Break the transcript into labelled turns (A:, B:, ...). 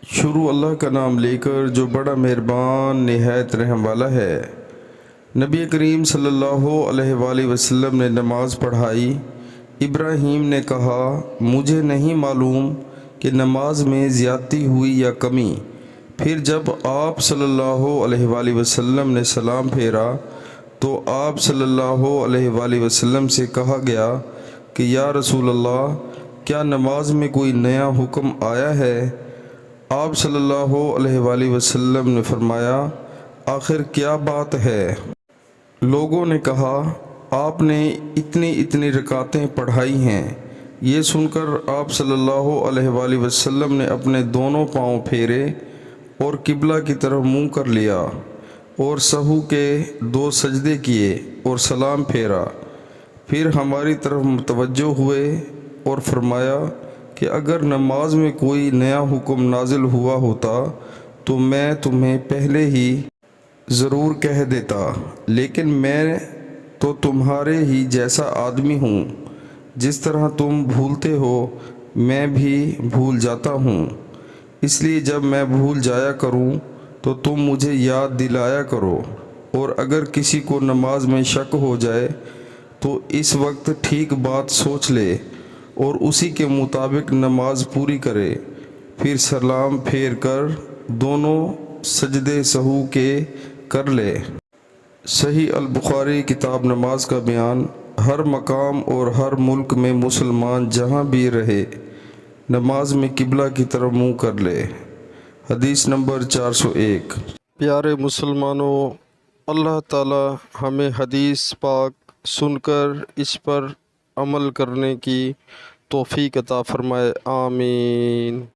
A: شروع اللہ کا نام لے کر جو بڑا مہربان نہایت رحم والا ہے۔ نبی کریم صلی اللہ علیہ وآلہ وسلم نے نماز پڑھائی۔ ابراہیم نے کہا، مجھے نہیں معلوم کہ نماز میں زیادتی ہوئی یا کمی۔ پھر جب آپ صلی اللہ علیہ وآلہ وسلم نے سلام پھیرا تو آپ صلی اللہ علیہ وآلہ وسلم سے کہا گیا کہ یا رسول اللہ، کیا نماز میں کوئی نیا حکم آیا ہے؟ آپ صلی اللہ علیہ وآلہ وسلم نے فرمایا، آخر کیا بات ہے؟ لوگوں نے کہا، آپ نے اتنی رکعتیں پڑھائی ہیں۔ یہ سن کر آپ صلی اللہ علیہ وآلہ وسلم نے اپنے دونوں پاؤں پھیرے اور قبلہ کی طرف منہ کر لیا اور سہو کے 2 سجدے کیے اور سلام پھیرا۔ پھر ہماری طرف متوجہ ہوئے اور فرمایا کہ اگر نماز میں کوئی نیا حکم نازل ہوا ہوتا تو میں تمہیں پہلے ہی ضرور کہہ دیتا، لیکن میں تو تمہارے ہی جیسا آدمی ہوں، جس طرح تم بھولتے ہو میں بھی بھول جاتا ہوں، اس لیے جب میں بھول جایا کروں تو تم مجھے یاد دلایا کرو، اور اگر کسی کو نماز میں شک ہو جائے تو اس وقت ٹھیک بات سوچ لے اور اسی کے مطابق نماز پوری کرے، پھر سلام پھیر کر دونوں سجدے سہو کے کر لے۔ صحیح البخاری کتاب نماز کا بیان۔ ہر مقام اور ہر ملک میں مسلمان جہاں بھی رہے نماز میں قبلہ کی طرف منہ کر لے۔ حدیث نمبر 401۔ پیارے مسلمانوں، اللہ تعالی ہمیں حدیث پاک سن کر اس پر عمل کرنے کی توفیق عطا فرمائے، آمین۔